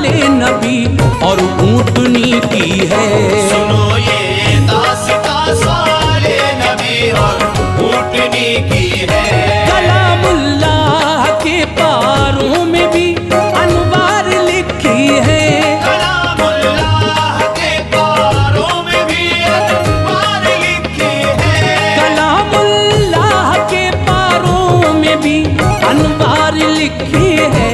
सवाले नबी और ऊँटनी की है। सुनो ये दास्तां सवाले नबी और ऊँटनी की है। कलामुल्लाह के पारों में भी अनवार लिखी है। कलामुल्लाह के पारों में भी अनवार लिखी है। कलामुल्लाह के पारों में भी अनवार लिखी है।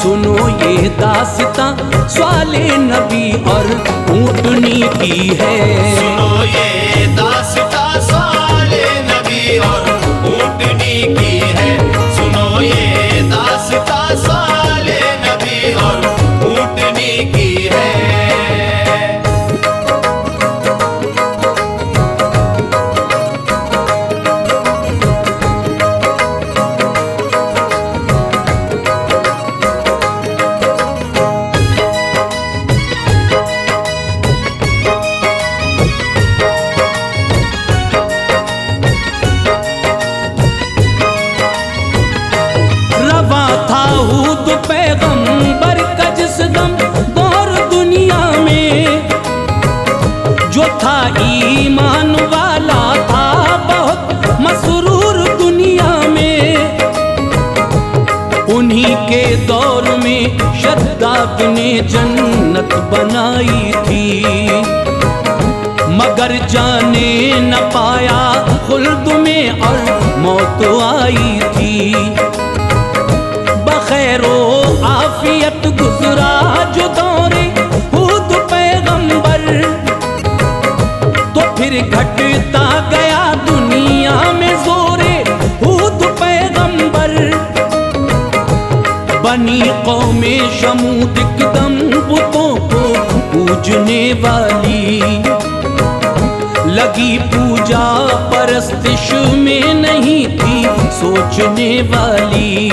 सुनो ये दास्तां सवाले नबी और ऊँटनी की है। सुनो ये दास्तां सवाले नबी और ऊँटनी की है। सुनो ये दास्तां सवाले नबी और ऊँटनी की है। रवा था हूद पैगंबर का जिस दम दौर दुनिया में, जो था ईमान वाला था बहुत मसरूर दुनिया में। उन्हीं के दौर में शद्दाद ने जन्नत बनाई थी, मगर जाने न पाया खुल्द में और मौत आई थी। बखैरो आफियत गुजरा जो दौरे हूद पैगंबर, तो फिर घटता गया दुनिया में जोरे हूद पैगंबर। बनी कौमे शमूद एकदम बुतों को पूजने वाली, लगी पूजा परस्तिश में नहीं थी सोचने वाली।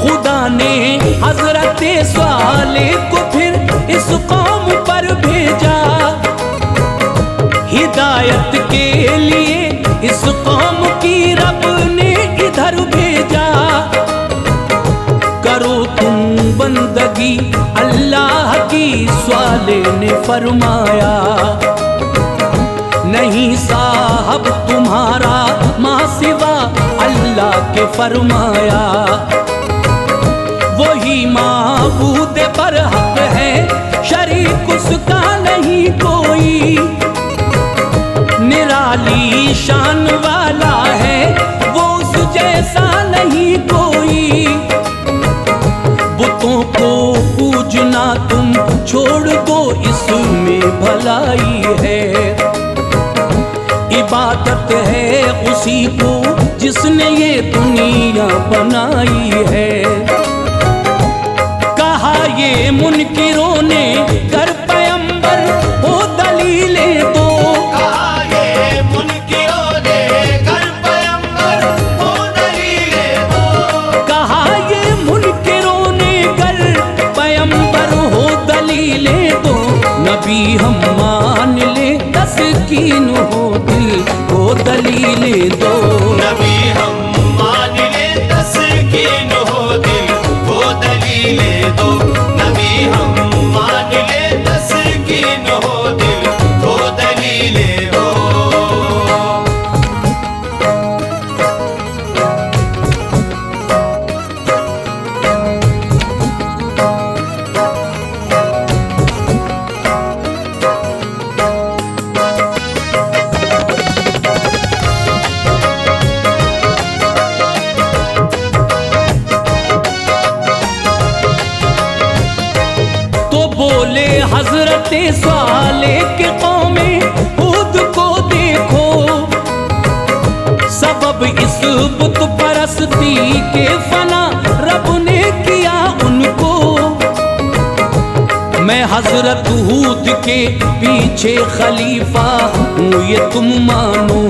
खुदा ने हजरत स्वाले को फिर इस कौम पर भेजा, हिदायत के लिए इस कौम की रब ने इधर भेजा। करो तुम बंदगी अल्लाह की, स्वाले ने फरमाया। नहीं साहब तुम्हारा माँ सिवा अल्लाह के फरमाया। वही माबूद बरहक है, शरीक उसका नहीं कोई। निराली शान वाला है, वो उस जैसा नहीं कोई। बुतों को पूजना तुम छोड़ दो, इसमें भलाई है। इबादत है उसी को जिसने ये दुनिया बनाई है। कहा ये मुनकिरों ने कर पैगंबर हो दलीलें दो। कहा ये मुनकिरों ने कर पैगंबर हो दलीलें दो। कहा ये मुनकिरों ने कर पैगंबर हो दलीलें दो। नबी हम मान ले तस्कीन हो दिल को दलीलें दो। नबी हम मान ले तस्कीन हो दिल को दलीलें दो। नबी हम मान ले तस्कीन हो दिल को दलीलें दो। बोले हजरत स्वाले के कौमे हूद को देखो, सबब इस बुत परस्ती के फना रब ने किया उनको। मैं हजरत हूद के पीछे खलीफा हूँ ये तुम मानो।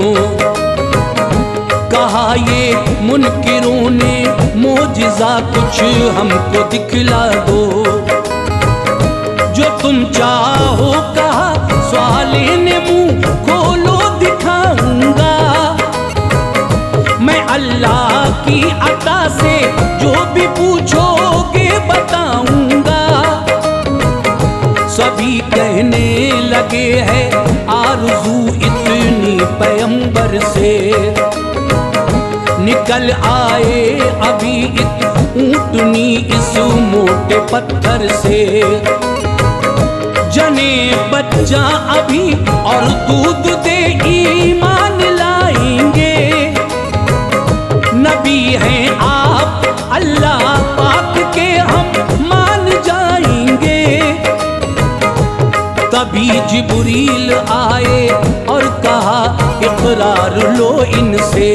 कहा ये मुनकिरों ने मोजिज़ा कुछ हमको दिखला दो, जो तुम चाहो। कहा स्वाले ने मुंह खोलो दिखाऊंगा, मैं अल्लाह की अता से जो भी पूछोगे बताऊंगा। कहने लगे है आरज़ू इतनी पैगंबर से। निकल आए अभी एक ऊँटनी इस मोटे पत्थर से। जने बच्चा अभी और दूध दे ईमान लाएंगे। नबी हैं आप अल्लाह पाक के हम मान जाएंगे। तभी जिब्रील आए और कहा इकरार लो इनसे।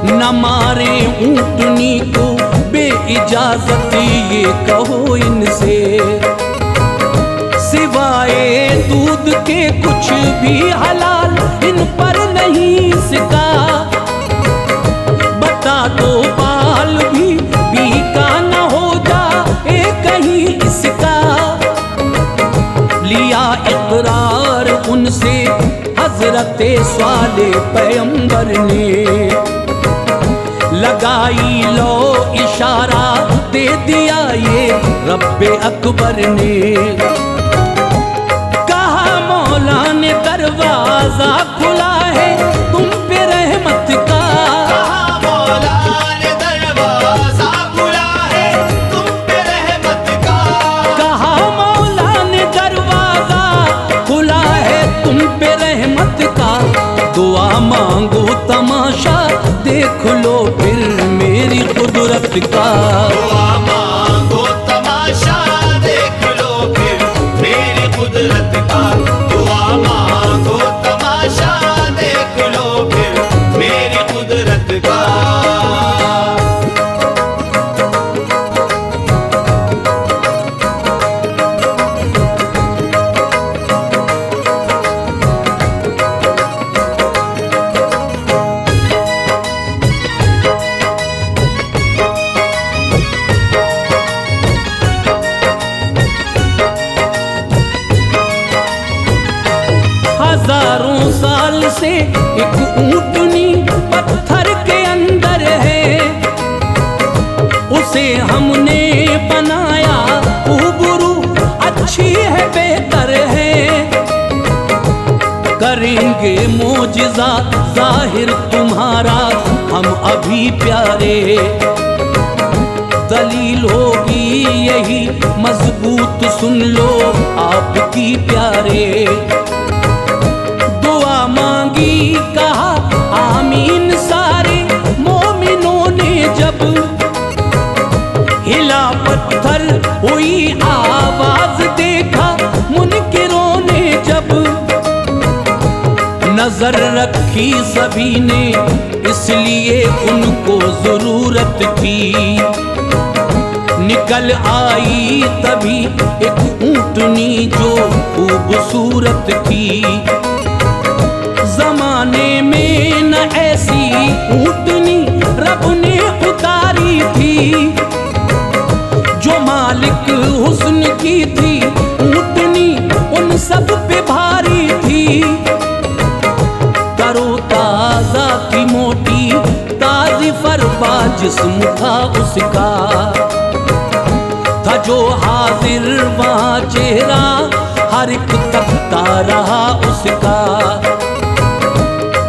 न मारे ऊँटनी को बे इजाजत ये कहो इनसे। सिवाए दूध के कुछ भी हलाल इन पर नहीं इसका। बता दो बाल भी बीका न हो जाए कहीं इसका। लिया इकरार उनसे हजरते स्वाले पैगंबर ने। लगाई लो इशारा दे दिया ये रब्बे अकबर ने। कहा मौला ने दरवाजा खुला है तुम पे रहमत का। कहा मौला ने दरवाजा खुला है तुम पे रहमत का। कहा मौला ने दरवाजा खुला है तुम पे रहमत का। दुआ मांगो तमाशा देख लो फिर मेरी कुदरत का। दुआ मांगो तमाशा देख लो फिर मेरी कुदरत का। दुआ मांगो तमाशा देख लो फिर मेरी कुदरत का। हजारों साल से एक ऊँटनी पत्थर के अंदर है। उसे हमने बनाया उबरू अच्छी है बेहतर है। करेंगे मोजिज़ा जाहिर तुम्हारा हम अभी प्यारे। दलील होगी यही मजबूत सुन लो आपकी प्यारे। दुआ मांगी कहा आमीन सारे मोमिनों ने जब। हिला पत्थर हुई आवाज देखा मुनकिरों ने जब। नजर रखी सभी ने इसलिए उनको जरूरत थी। निकल आई तभी एक ऊँटनी जो खूबसूरत थी। जमाने में न ऐसी ऊँटनी रब ने उतारी थी। जो मालिक हुस्न की थी ऊँटनी उन सब पे भारी थी। तरो ताजा की मोटी ताजी फरबा जिस्म था उसका। था जो हाजिर वहाँ चेहरा हर एक तकता रहा उसका।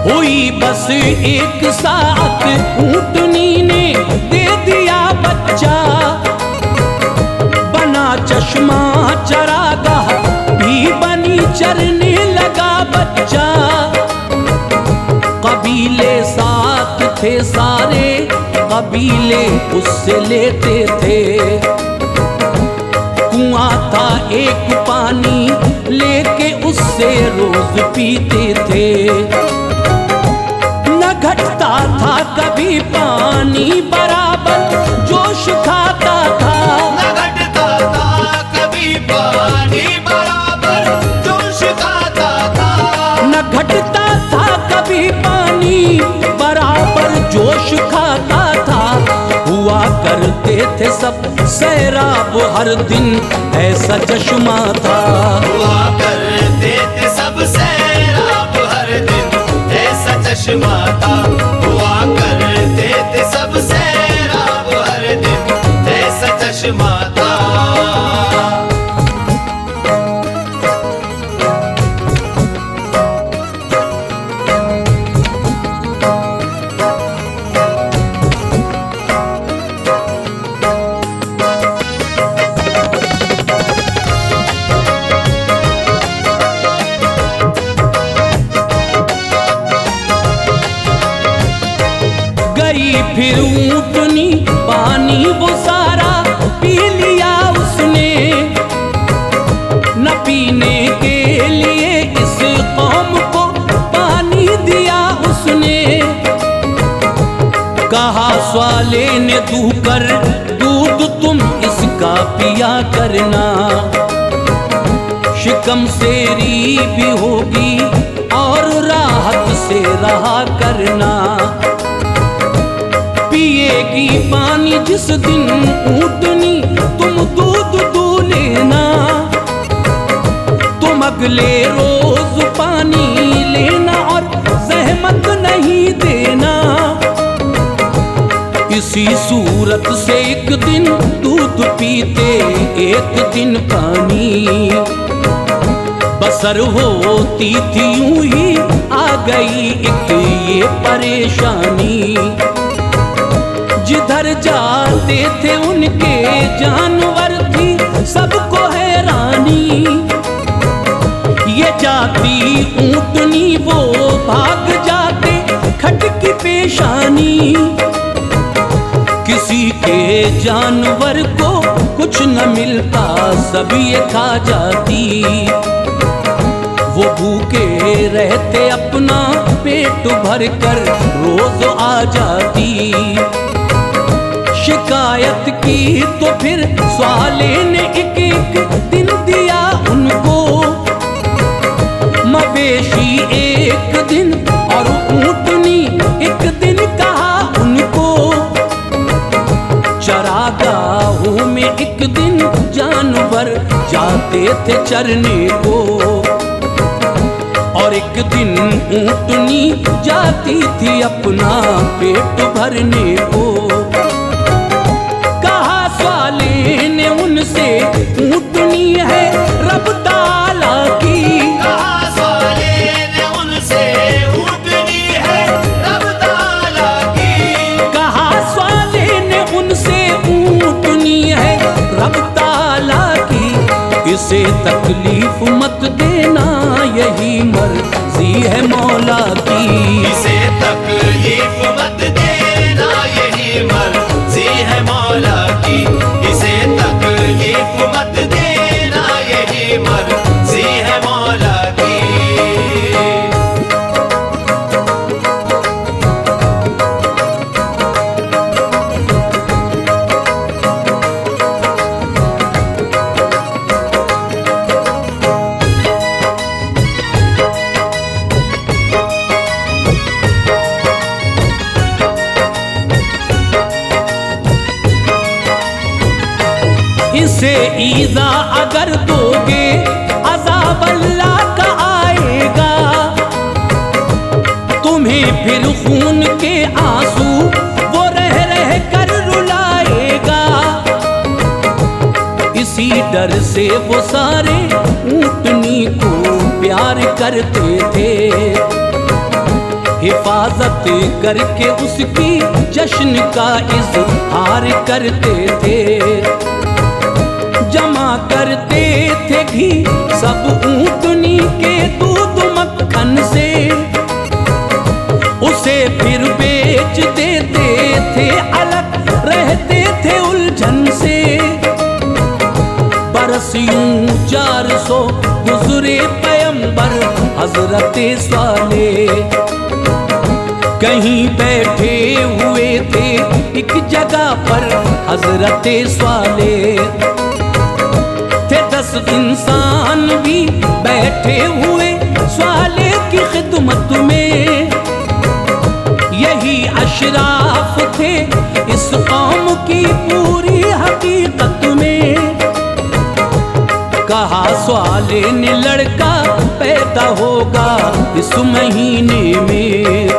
हुई बस एक साथ ऊँटनी ने दे दिया बच्चा। बना चश्मा चरागाह भी बनी चरने लगा बच्चा। कबीले साथ थे सारे कबीले उससे लेते थे। कुआं था एक पानी लेके उससे रोज पीते थे। न घटता था कभी पानी बराबर जोश खाता था। न घटता था कभी पानी बराबर जोश खाता था। न घटता था कभी पानी बराबर जोश खाता था। हुआ करते थे सब सैराब हर दिन ऐसा चश्मा था। हुआ करते थे सब सैराब हर दिन ऐसा चश्मा था। हुआ करते थे सब सैराब हर दिन ऐसा चश्मा था। फिर ऊँटनी पानी वो सारा पी लिया उसने, न पीने के लिए इस कौम को पानी दिया उसने। कहा स्वाले ने दूकर दूध तुम इसका पिया करना, शिकम सेरी भी होगी और राहत से रहा करना। पिएगी पानी जिस दिन ऊँटनी तुम दूध दू लेना, तुम अगले रोज पानी लेना और जहमत नहीं देना। इसी सूरत से एक दिन दूध पीते एक दिन पानी, बसर होती थी यूं ही आ गई एक ये परेशानी। जिधर जाते थे उनके जानवर थी सबको हैरानी, ये जाती ऊँटनी वो भाग जाते खटकी पेशानी। किसी के जानवर को कुछ न मिलता सब ये खा जाती, वो भूखे रहते अपना पेट भर कर रोज आ जाती। शिकायत की तो फिर स्वाले ने एक एक दिन दिया उनको, मवेशी एक दिन और ऊँटनी एक दिन कहा उनको। चरागाहों में एक दिन जानवर जाते थे चरने को, और एक दिन ऊँटनी जाती थी अपना पेट भरने को। कहा स्वाले ने उनसे ऊँटनी है रब ताला की, कहा स्वाले ने उनसे ऊँटनी है रब ताला की। कहा स्वाले ने उनसे ऊँटनी है रब ताला की। इसे तकलीफ मत देना यही मर्जी है मौला की, इसे तकलीफ मत देना यही मर्जी है मौला की। इसे तकलीफ मत देना यही मर्जी है मौला की। इसे ईज़ा अगर दोगे अज़ाब अल्लाह का आएगा, तुम्हें फिर खून के आंसू वो रह रह कर रुलाएगा। इसी डर से वो सारे ऊँटनी को प्यार करते थे, हिफाजत करके उसकी जश्न का इज़हार करते थे। जमा करते थे घी सब ऊँटनी के दूध मक्खन से, उसे फिर बेच देते थे अलग रहते थे उलझन से। बरस यूं 400 गुजरे पैगंबर हजरते स्वाले, कहीं बैठे हुए थे एक जगह पर हजरते स्वाले। थे 10 इंसान भी बैठे हुए स्वाले की खिदमत में, यही अशराफ थे इस कौम की पूरी हकीकत में। कहा स्वाले ने लड़का पैदा होगा इस महीने में,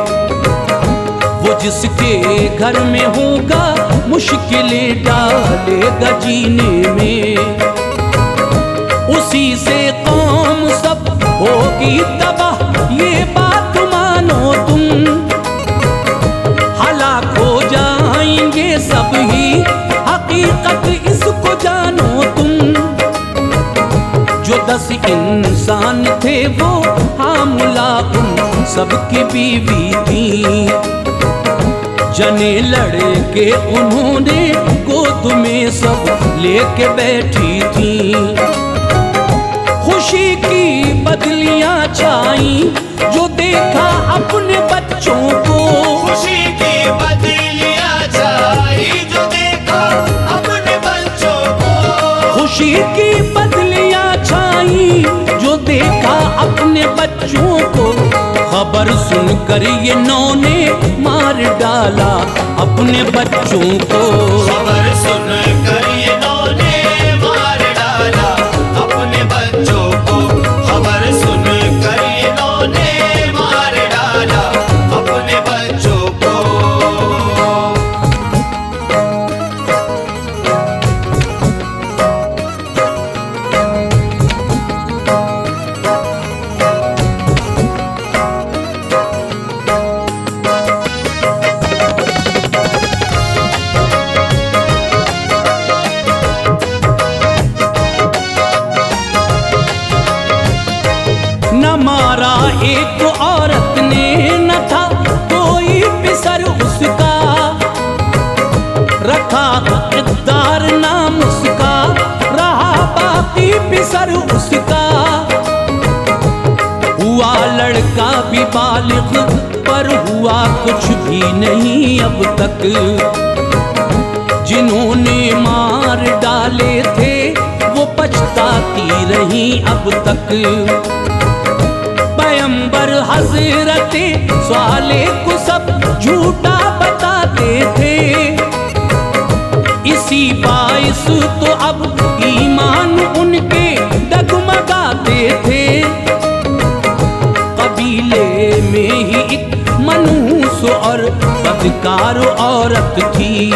वो जिसके घर में होगा मुश्किलें डालेगा जीने में। उसी से कौम सब होगी तबाह ये बात मानो तुम, हलाक हो जाएंगे सब ही हकीकत इसको जानो तुम। जो 10 इंसान थे वो हामुला उन सबकी बीवी थी, जने लड़के उन्होंने गोद में सब लेके बैठी थी। खुशी की बदलियां छाई जो देखा अपने बच्चों को। खुशी की बदलियां छाई जो देखा अपने बच्चों को। खुशी की बदलियां छाई जो देखा अपने बच्चों को। खबर सुनकर ये नौ ने मार डाला अपने बच्चों को। खबर सुनकर ये नौ ने मार डाला अपने बच्चों को। खबर सुनकर ये नौ ने मार डाला अपने बच्चों को। न मारा एक औरत ने, न था कोई पिसर उसका। रखा इक़्तिदार नाम उसका, रहा बाकी पिसर उसका। हुआ लड़का भी बालिग पर हुआ कुछ भी नहीं अब तक। जिन्होंने मार डाले थे वो पछताती रही अब तक। पैगंबर हज़रते स्वाले को सब झूठा बताते थे। इसी बाइस तो अब ईमान उनके डगमगाते थे। कबीले में ही एक मनहूस और बदकार औरत थी।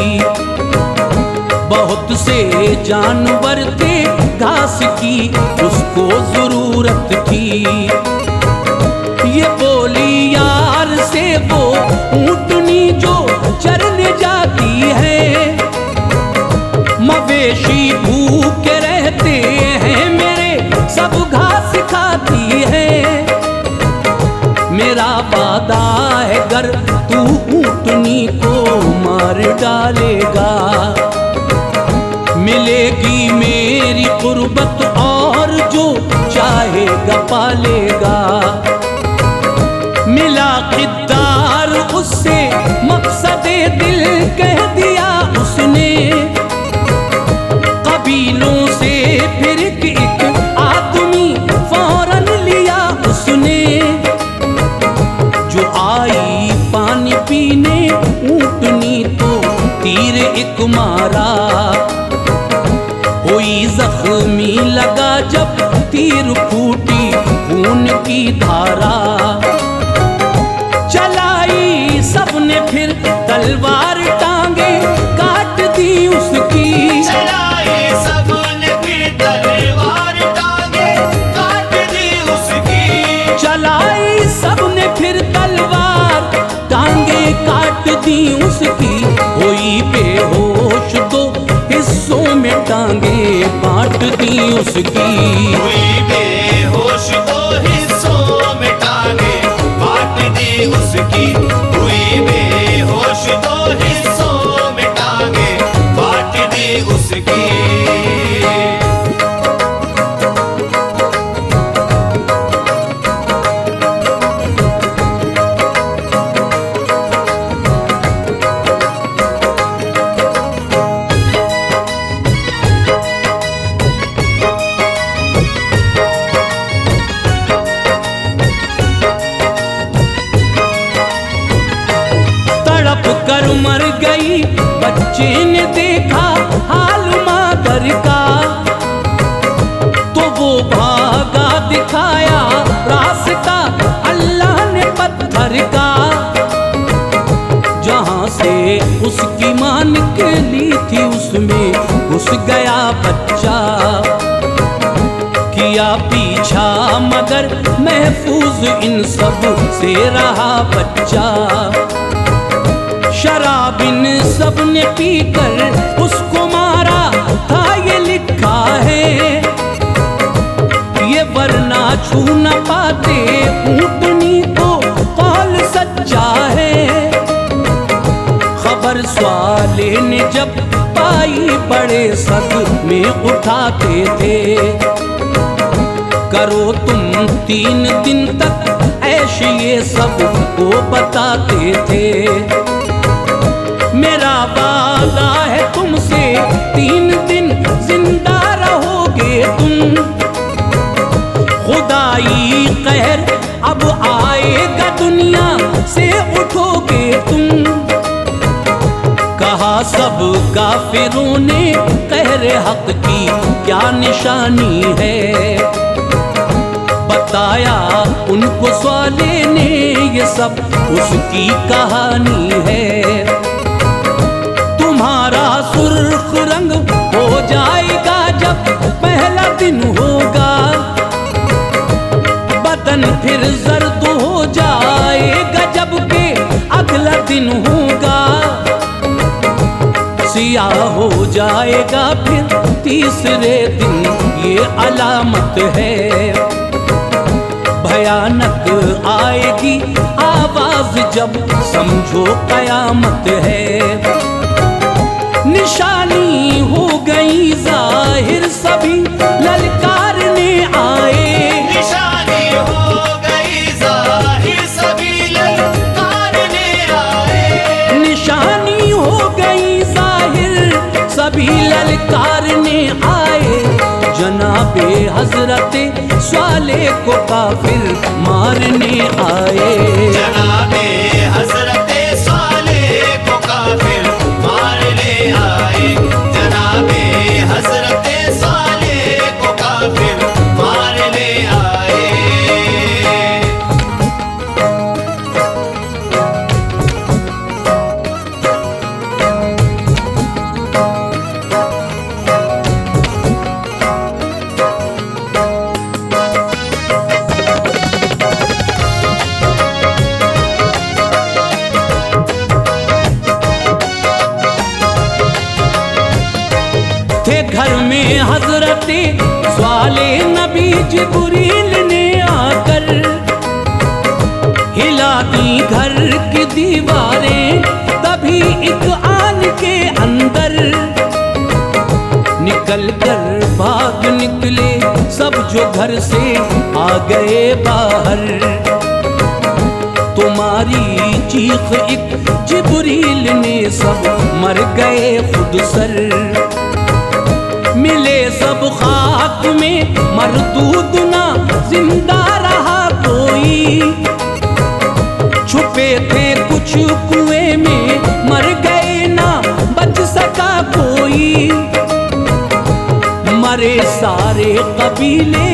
बहुत से जानवर थे घास की उसको जरूरत थी। ये बोली यार से वो ऊँटनी जो चरने जाती है। मवेशी भूखे रहते हैं मेरे सब घास खाती है। मेरा वादा है गर तू ऊँटनी को मार डालेगा मिलेगी मेरी कुर्बत और जो चाहेगा पालेगा। मिला किरदार उससे मकसदे दिल कह दिया उसने। कबीलों से फिर एक आदमी फौरन लिया उसने। जो आई पानी पीने ऊँटनी तो तीर एक मारा। कोई जख्मी लगा जब तीर फूटी खून की धारा। चलाई सबने फिर तलवार टांगे काट दी उसकी। चलाई सबने फिर तलवार टांगे काट दी उसकी। चलाई सबने फिर तलवार टांगे काट दी उसकी। हुई बेहोश दो हिस्सों में टांगे बांट दी उसकी। हुई बेहोश दो हिस्सों में टांगे बांट दी उसकी। हुई बेहोश दो हिस्सों में टांगे बांट दी उसकी। कर मर गई बच्चे ने देखा हाल मादर का। तो वो भागा दिखाया रास्ता अल्लाह ने पत्थर का। जहां से उसकी मां निकली थी उसमें घुस गया बच्चा। किया पीछा मगर महफूज इन सब से रहा बच्चा। शराब इन सब ने पीकर उसको मारा था ये लिखा है। ये वरना छू न पाते ऊँटनी को कौल सच्चा है। बड़े सद में उठाते थे। करो तुम 3 दिन तक ऐश ये सब को बताते थे। मेरा वादा है तुमसे 3 दिन जिंदा रहोगे तुम। खुदाई कहर अब आएगा दुनिया से उठोगे तुम। कहा सब काफिरों ने कहर हक की क्या निशानी है। बताया उनको स्वाले ने ये सब उसकी कहानी है। तुम्हारा सुर्ख रंग हो जाएगा जब पहला दिन होगा। बदन फिर जर्द हो जाएगा जबकि अगला दिन होगा। सियाह हो जाएगा फिर तीसरे दिन ये अलामत है। भयानक आएगी आवाज जब समझो कयामत है। निशानी हो गई जाहिर सभी ललकारने आए। निशानी हो गई जाहिर सभी ललकारने आए। निशानी हो गई जाहिर सभी ललकारने आए। जनाबे हजरते स्वाले को काफिर मारने आए। जनाबे हजरते स्वाले को काफिर मारने आए। जनाबे हजरते स्वाले को काफिर मारने आए। घर में हजरते स्वाले नबी जिब्रील ने आकर हिला दी घर की दीवारें। तभी एक आन के अंदर निकल कर भाग निकले सब जो घर से आ गए बाहर। तुम्हारी चीख एक जिब्रील ने सब मर गए खुद सर। मिले सब खाक में मरदूद ना जिंदा रहा कोई। छुपे थे कुछ कुएं में मर गए ना बच सका कोई। मरे सारे कबीले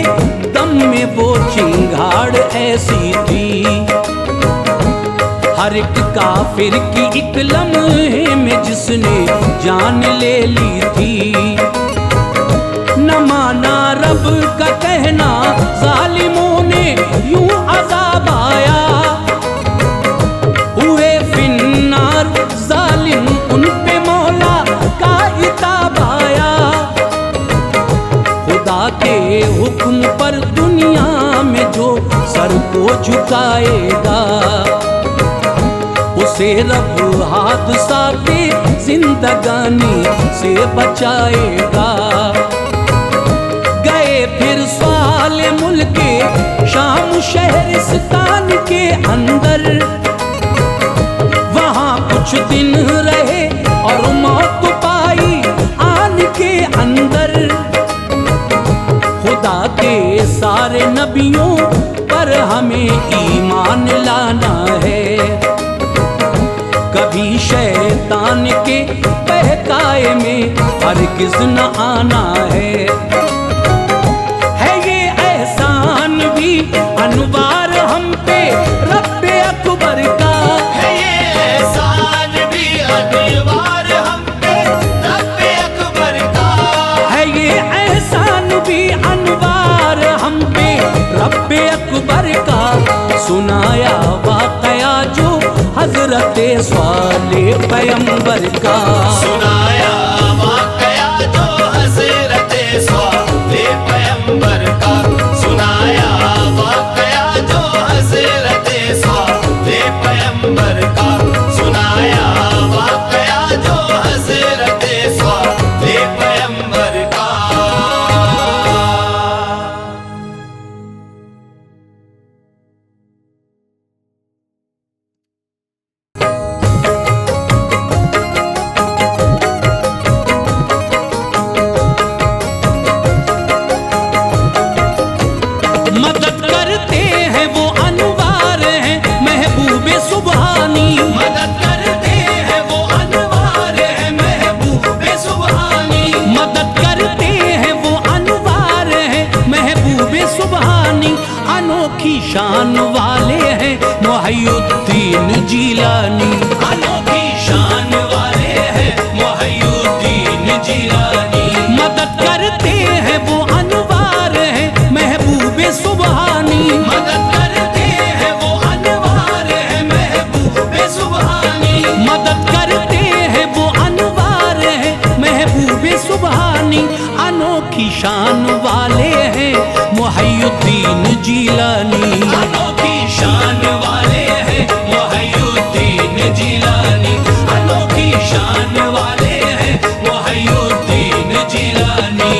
दम में वो चिंगाड़ ऐसी थी। हर एक काफिर की एक लम्हे में जिसने जान ले ली थी। न माना रब का कहना जालिमों ने यूं अज़ाब आया। हुए फिन्नार जालिम उन पे मौला का इताब आया। खुदा के हुक्म पर दुनिया में जो सर को झुकाएगा उसे रब हादसा के जिंदगानी से बचाएगा। फिर स्वाले मुल्के शाम शहरिस्तान के अंदर वहाँ कुछ दिन रहे और मौत पाई आन के अंदर। खुदा के सारे नबियों पर हमें ईमान लाना है। कभी शैतान के बहकाए में हरगिज़ न आना है। अनुवार हम पे रब्बे अकबर का है। ये एहसान भी अनुवार हम पे रब्बे अकबर का है। ये एहसान भी अनुवार हम पे रब्बे अकबर का। सुनाया वाकया जो हजरते स्वाले पैगंबर का। सुनाया वाकया जो हजरते स्वाले पैगंबर का। सुनाया वाकया जो हजरते स्वाले पैगंबर का। सुनाया वाकया जो हजरते स्वाले पैगंबर जिलानी। मदद करते हैं वो अनवार है महबूबे सुबहानी। मदद करते हैं वो अनवार है महबूबे सुबहानी। मदद करते हैं वो अनवार है महबूबे सुबहानी। अनोखी शान वाले हैं मुहय्यिद्दीन जिलानी। अनोखी शान वाले हैं मुहय्यिद्दीन जिलानी। अनोखी शान वाले हैं मुहय्यिद्दीन जिलानी।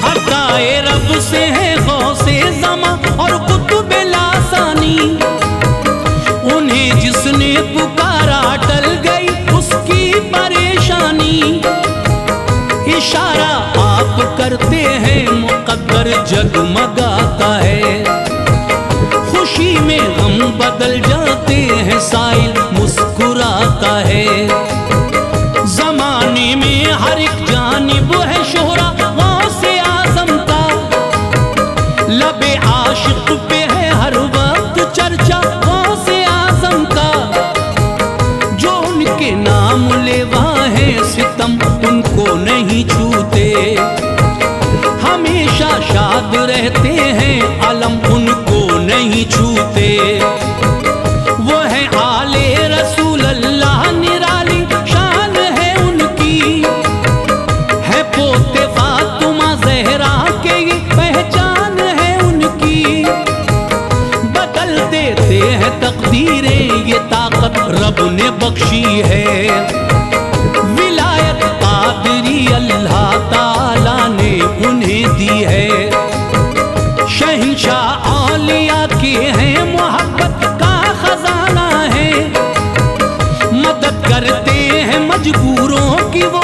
अताए रब से है गौसे ज़मा और कुतुब लासानी। उन्हें जिसने पुकारा टल गई उसकी परेशानी। इशारा आप करते हैं मुक़द्दर जगमगाता है। खुशी में गम बदल जाते हैं साइल मुस्कुराता है। जमाने में हर एक जानिब है शोहरा गौसे आज़म का। लबे आशिक पे है हर वक्त चर्चा गौसे आज़म का। जो उनके नाम लेवा है सितम उनको नहीं छूते। हमेशा शाद रहते हैं अलम उनको नहीं छूते। वो है आले रसूल अल्लाह निराली शान है उनकी। है पोते फातिमा ज़हरा के ये पहचान है उनकी। बदल देते हैं तकदीरें ये ताकत रब ने बख्शी है। विलायत कादरी अल्लाह ताला ने उन्हें दी है। शहंशाह औलिया के हैं मोहब्बत का खजाना है। मदद करते हैं मजबूरों की वो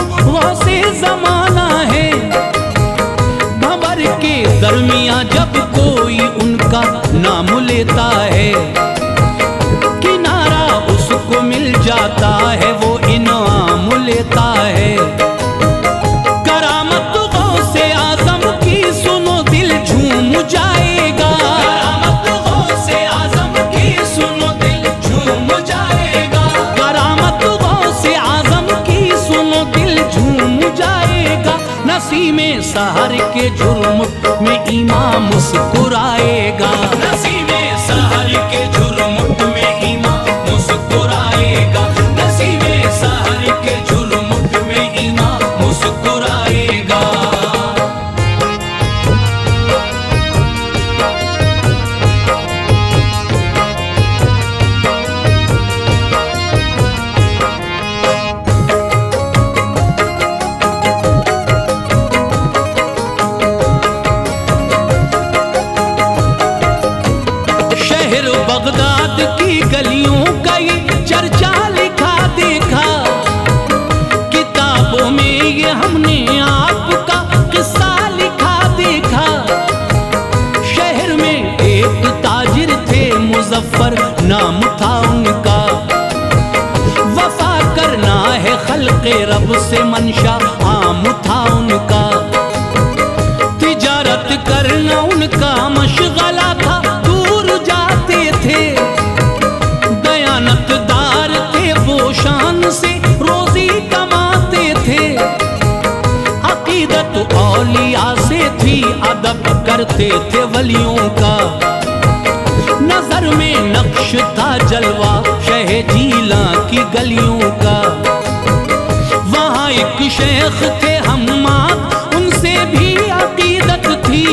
से जमाना है। भंवर के दरमियां जब कोई उनका नाम लेता है किनारा उसको मिल जाता है वो इनाम लेता है। करामत गौसे आज़म की सुनो दिल झूम जाएगा। करामत गौसे आज़म की सुनो दिल झूम जाएगा। करामत गौसे आज़म की सुनो दिल झूम जाएगा। नसीमे सहर के जुर्म में इमाम मुस्कुराएगा। नसीमे सहर के जुर्मुट में इमाम मुस्कुराएगा। नसीमे सहर के जुर्मुट में इमाम मुस्कुराएगा। शहर बगदाद की गलियों का ये चर्चा लिखा देखा। किताबों में ये हमने आपका किस्सा लिखा देखा। शहर में एक ताजिर थे मुजफ्फर नाम था उनका। वफा करना है खल्क़े रब से मंशा आम था उनका। तिजारत करना उनका मशगला था दूर जाते थे। दयानतदार थे वो शान से रोजी कमाते थे। अकीदत औलिया से थी अदब करते थे वलियों का। नजर में नक्श था जलवा शह जीला की गलियों का। वहाँ एक शेख थे हम्माद उनसे भी अकीदत थी।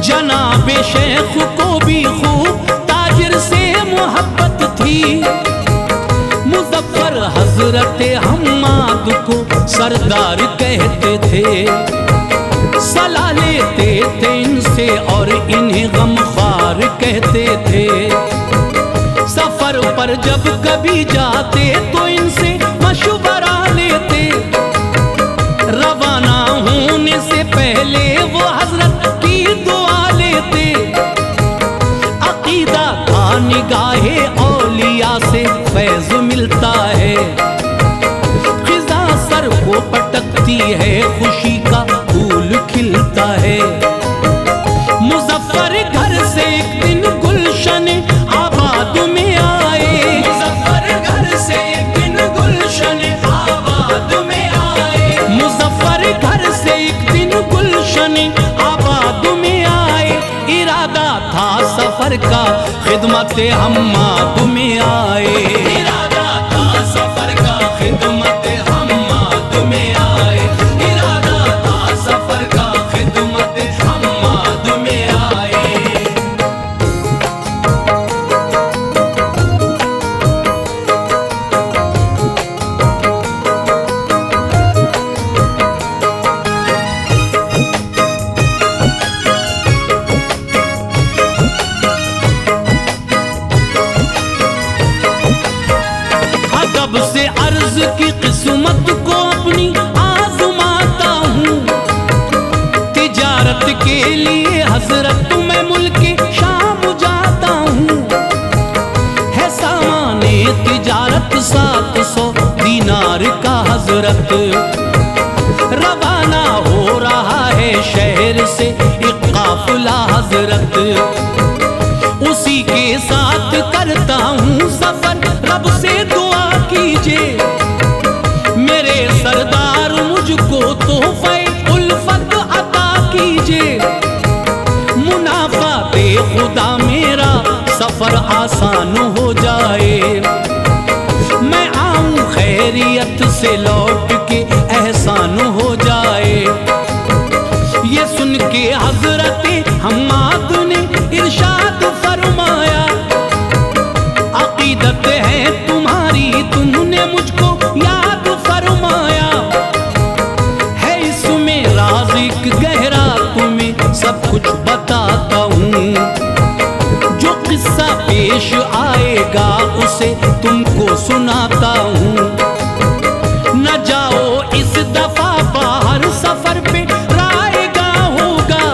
जनाबे शेख को भी खूब ताजिर से मोहब्बत थी। मुजफ्फर हजरत हम्माद को सरदार कहते थे। सलाह लेते थे इनसे और इन्हें गमख्वार कहते थे। सफर पर जब कभी जाते तो इनसे मशवरा लेते। रवाना होने से पहले वो हजरत की दुआ लेते। अकीदा था निगाहे औलिया से फैज मिलता है। खिजा सर को पटकती है, खुशी का फूल खिलता है। मुजफ्फर घर से एक दिन गुलशन आबाद में आए। मुजफ्फर घर से एक दिन गुलशन आबाद में आए। मुजफ्फर घर से एक दिन गुलशन आबाद में आए। इरादा था सफर का, खिदमत हम्माद में आए। इरादा था सफर का, खिदमत हम्माद में आए। इरादा था सफर का, खिदमत हम्माद में आए। अदब से अर्ज की किस्मत को अपनी आजमाता हूँ। तिजारत के लिए हजरत मैं मुल्क शाम जाता हूँ। है सामाने तिजारत 700 दीनार का हजरत। रवाना हो रहा है शहर से एक काफिला हजरत। उसी के साथ करता हूँ सफर, रब से दुआ कीजिए मेरे सरदार, मुझको तोहफे उल्फत अता कीजिए। मुनाफा दे खुदा मेरा सफर आसान हो जाए। मैं आऊं खैरियत से लौट के एहसान हो जाए। ये सुन के हजरत हम्माद ने इरशाद फरमाया, अकीदत है तुम्हारी तुमने मुझको याद फरमाया। है इसमें राज एक गहरा, तुम्हें सब कुछ बताता हूँ। जो किस्सा पेश आएगा उसे तुमको सुनाता हूँ। न जाओ इस दफा बाहर सफर पे, रायगा होगा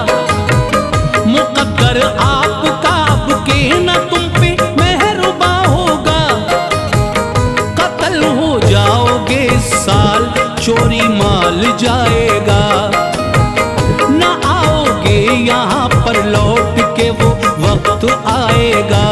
मुकद्दर आपका, आपके न तुम पे मेहरबा होगा। कत्ल हो जाओगे इस साल, चोरी माल जाएगा। न आओगे यहाँ पर लौट के वो वक्त आएगा।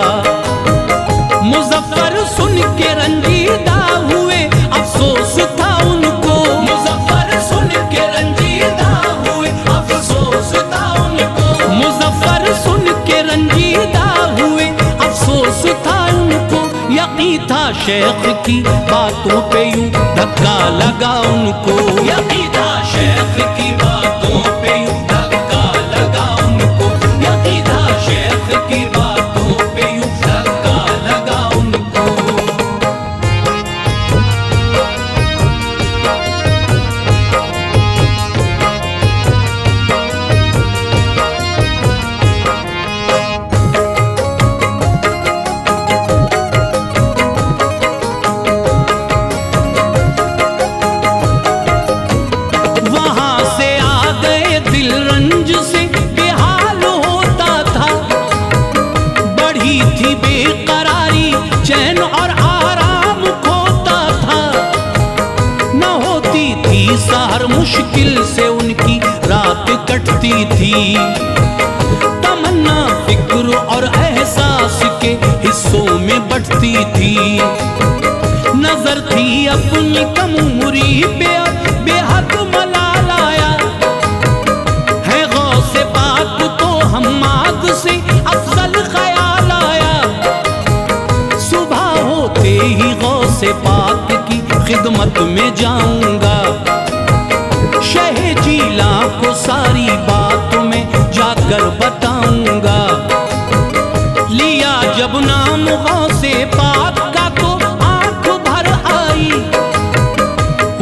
मुजफ्फर सुन के रंजीदा हुए, अफसोस था उनको। मुजफ्फर सुन के रंजीदा हुए, अफसोस था उनको। मुजफ्फर सुन के रंजीदा हुए, अफसोस था उनको। यकीन था शेख की बातों पे यूं धक्का लगा उनको। यकीन था शेख की बातों पे यूं धक्का लगा उनको। यकीन था शेख की बातों पे यूं धक्का लगा उनको। वहां से आ गए दिल रंज से बेहाल होता था। बढ़ी थी बेकरारी, चैन और आराम खोता था। न होती थी सहर, मुश्किल से उनकी रात कटती थी। तमन्ना फिक्र और एहसास के हिस्सों में बंटती थी। नजर थी अपनी कम उम्री पे बेहद मलाल आया। है गौसे पाक तो हम्माद से अफजल ख्याल आया। सुबह होते ही गौसे पाक की खिदमत में जाऊंगा। शहे जीला को सारी बात में जाकर बताऊंगा। लिया जब नाम गौसे पाक का तो आंख भर आई।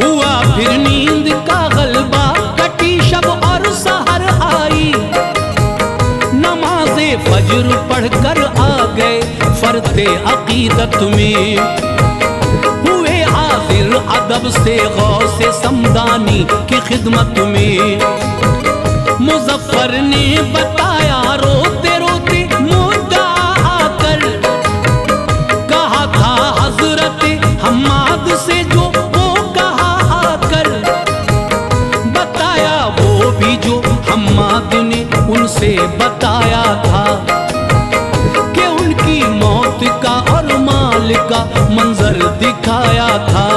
हुआ फिर नींद का गलबा, कटी शब और सहर आई। नमाज़े फज्र पढ़कर आ गए फरते अकीदत में। हुए हाजिर अदब से गौसे समदानी की खिदमत में। मुजफ्फर ने बताया रोते रोते मुद्दा आकर, कहा था हजरत मंजर दिखाया था।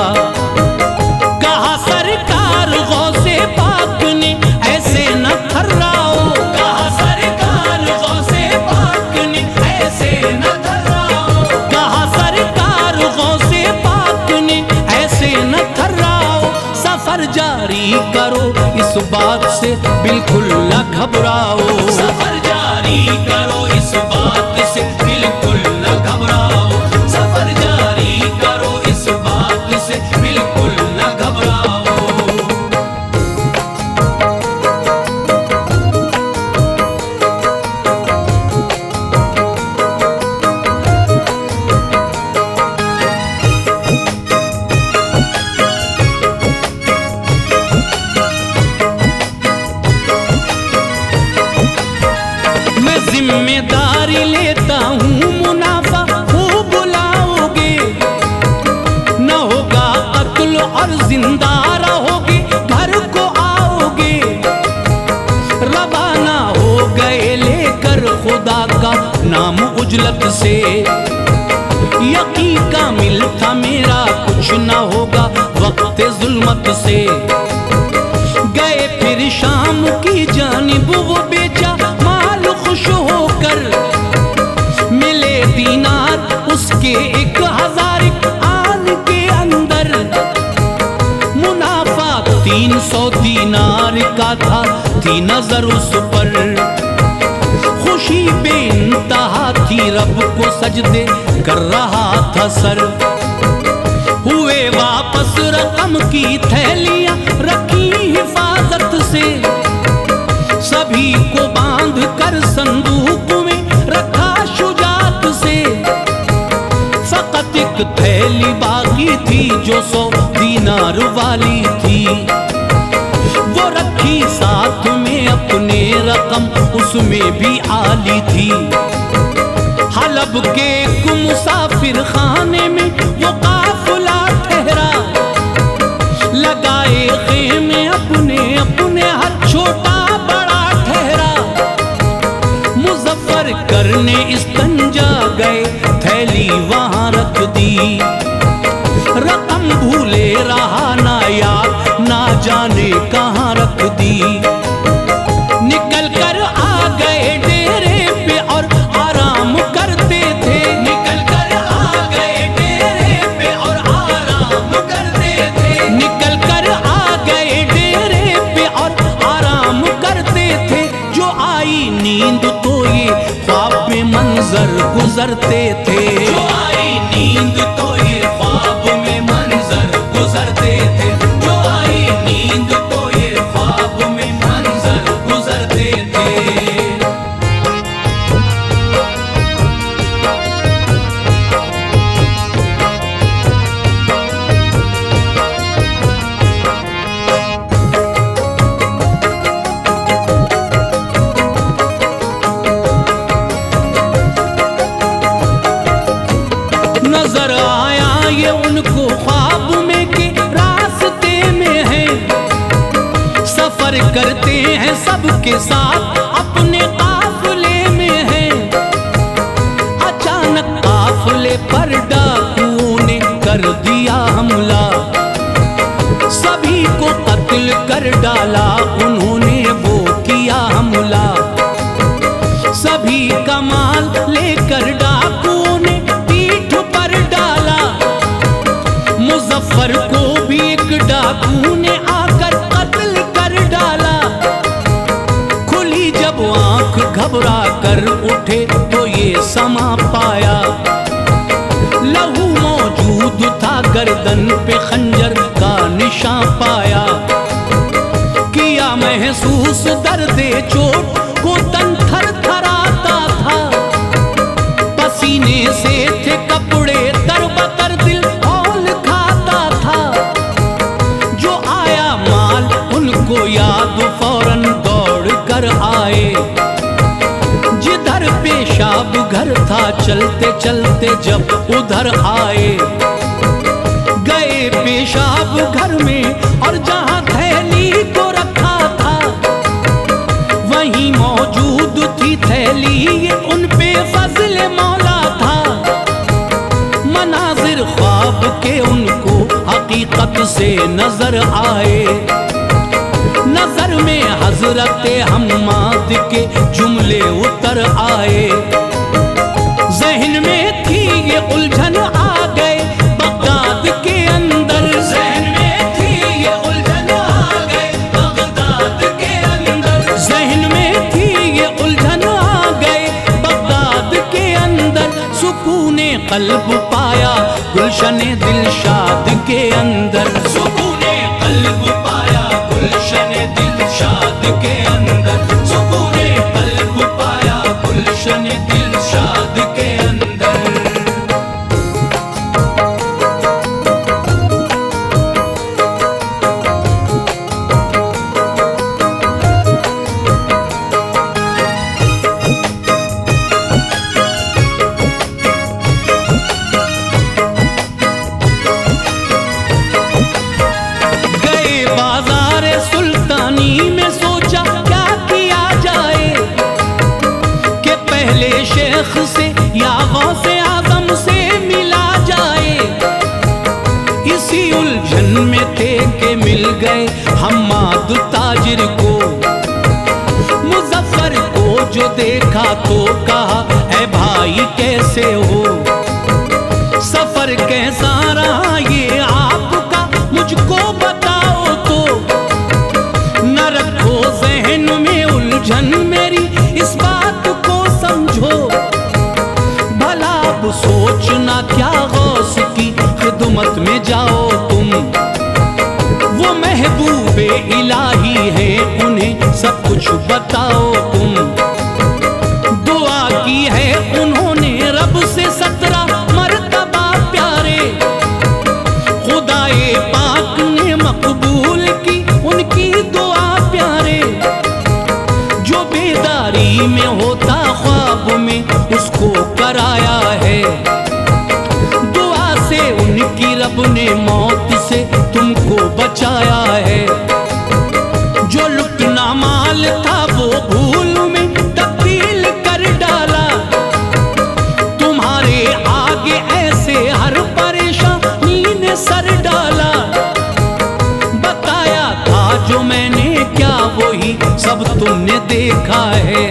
कहा सरकार गौसे पाक ने ऐसे न थर्राओ, कहा सरकार गौसे पाक ने ऐसे न थर्राओ, कहा सरकार गौसे पाक ने ऐसे न थर्राओ। सफर जारी करो इस बात से बिल्कुल न घबराओ, सफर जारी करो इस बात से बिल्कुल न घबराओ, सफर जारी करो इस बात से बिल्कुल न घबराओ। जिम्मेदारी लेता हूँ मुनाफा खूब बुलाओगे, न होगा अक्ल और जिंदा रहोगे घर को आओगे। रवाना हो गए लेकर खुदा का नाम उजलत से, यकीन कामिल था मेरा कुछ न होगा वक्त जुल्मत से। गए फिर शाम की जानिब वो बेचा माल खुश होकर, मिले दीनार उसके 1000 आन के अंदर। मुनाफा 300 दीनार का था, थी नजर उस पर। खुशी बेइंतहा थी, रब को सजदे कर रहा था सर। हुए वापस रकम की थैलियां रखी हिफाजत से, सभी को बांध कर संदूक में रखा शुजात से। फकत एक थैली बाकी थी जो 100 दीनार वाली थी, वो रखी साथ में अपने रकम उसमें भी आली थी। हलब के एक मुसाफिर खाने में वो काफिला ठहरा, लगाए खेमे अपने अपने हर छोटा बड़ा ठहरा। मुजफ्फर करने इस्तंजा गए, थैली वहां रख दी। रकम भूले रहा ना याद, ना जाने कहाँ रख दी। निकल कर आ गए डेरे पे और आराम करते थे, निकल कर आ गए डेरे पे और आराम करते थे, निकल कर आ गए डेरे पे और आराम करते थे। जो आई नींद तो ये ख्वाब में मंजर गुजरते थे, जो आई नींद तो ये ख्वाब में मंजर गुजरते थे, जो आई नींद तो ये ख्वाब में मंजर गुजरते थे। नजर आया ये उनको ख्वाब में कि रास्ते में है, सफर करते हैं सबके साथ अपने काफिले में है। अचानक काफिले पर डाकुओं ने कर दिया हमला, सभी को कत्ल कर डाला उन्होंने वो किया हमला। सभी का माल लेकर डाकुओं ने पीठ पर डाला, मुजफ्फर को भी एक डाकू ने आकर कत्ल कर डाला। खुली जब आंख घबरा कर उठे तो ये समा पाया, लहू मौजूद था गर्दन पे खंजर का निशान पाया। किया महसूस दर्दे चोट को तन थर थराता था, पसीने से थे कपड़े तरबतर दिल हौल खाता था। जो आया माल उनको याद फौरन दौड़ कर आए, जिधर पेशाब घर था चलते चलते जब उधर आए। गए पेशाब घर में और जहां थैली को रखा था वहीं मौजूद थी थैली, ये उन पे फजल मौला था। मनाजिर ख्वाब के उनको हकीकत से नजर आए। नजर में हजरत हम्माद के जुमले उतर आए। जहन में थी ये उलझन आ गए बगदाद के अंदर। जहन में थी ये उलझन आ गए बगदाद के अंदर। जहन में थी ये उलझन आ गए बगदाद के अंदर। सुकूने कल्ब पाया गुलशने दिलशाद के अंदर। सुकूने कल्ब पाया गुलशने दिलशाद के अंदर। सुकूने कल्ब पाया गुलशने दिलशाद के अंदर। में सोचा क्या किया जाए कि पहले शेख से या गौसे आजम से मिला जाए। इसी उलझन में थे के मिल गए हम्माद ताजिर को। मुजफ्फर को जो देखा तो कहा ऐ भाई कैसे हो, सफर कैसा रहा ये आपका मुझको बताओ तो। न रखो जहन में उलझन मेरी इस बात को समझो। भला अब सोचना क्या गौस की खिदमत में जाओ तुम। वो महबूबे इलाही है उन्हें सब कुछ बताओ तुम। दुआ की है उन्होंने रब से 17 मर्तबा प्यारे। खुदाए पाक ने मकबूल की उनकी दुआ प्यारे। जो बेदारी में होता ख्वाब में उसको कराया है। दुआ से उनकी रब ने मौत से तुमको बचाया है। जो लुटना माल था वो भूल में तब्दील कर डाला। तुम्हारे आगे ऐसे हर परेशानी ने सर डाला। बताया था जो मैंने क्या वही सब तुमने देखा है।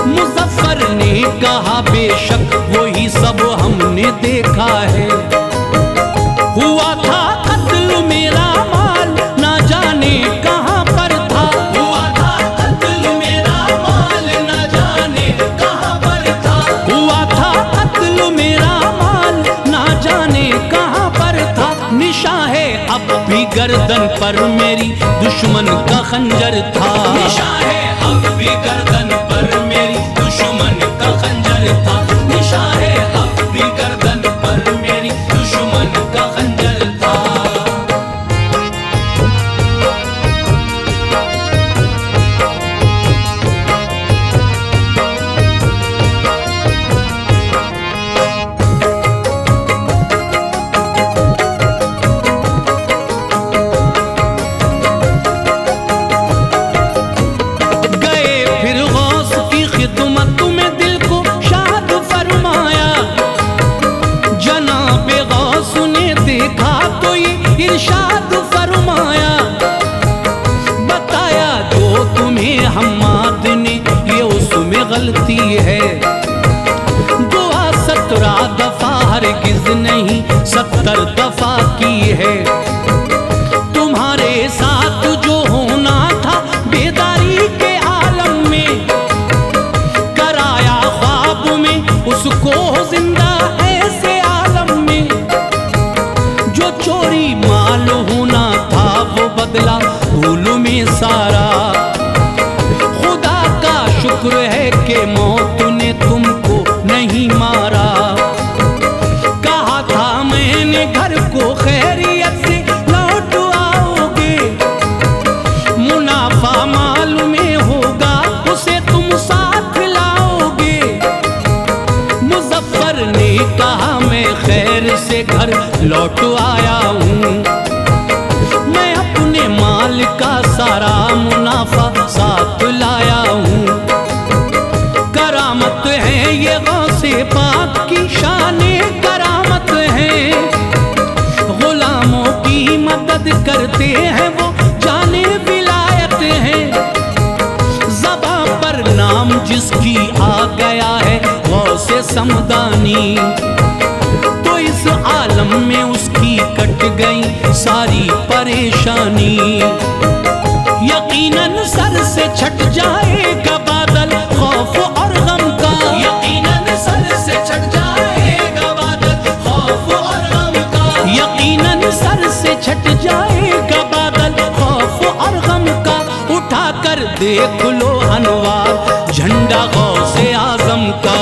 मुजफ्फर ने कहा बेशक वही सब हमने देखा है। हुआ था कत्ल मेरा माल ना जाने कहां पर था। हुआ था कत्ल मेरा माल ना जाने कहां पर था। हुआ था कत्ल मेरा माल ना जाने कहां पर था। निशा है अब भी गर्दन पर मेरी दुश्मन का खंजर था। निशा है अब भी गर्दन पर मेरी दुश्मन का खंजर था। निशा है अब भी गर्दन पर मेरी दुश्मन का खंजर था। इरशाद फरमाया बताया जो तुम्हें हम्माद ने ये उसमें गलती है। दुआ 17 दफा हरगिज नहीं 70 दफा की है। तुम्हारे साथ जो होना था बेदारी के आलम में कराया ख्वाब में उसको जिंदा ऐसे आलम में। जो चोरी माल होना था वो बदला भूल में सारा। खुदा का शुक्र है कि मौत ने तुमको नहीं मारा। कहा था मैंने घर को खैरियत से लौट आओगे। मुनाफा माल में होगा उसे तुम साथ लाओगे। मुजफ्फर ने कहा मैं खैर से घर लौट आया हूँ। मैं अपने माल का सारा मुनाफा साथ लाया हूँ। करामत है ये गौसे पाक की शान करामत है। तो इस आलम में उसकी कट गई सारी परेशानी। यकीनन सर से छट जाएगा बादल खौफ और गम का, यकीनन सर से छट जाएगा बादल खौफ और गम का, यकीनन सर से छट जाएगा बादल खौफ और गम का। उठाकर देख लो अनवार झंडा गौसे आजम का,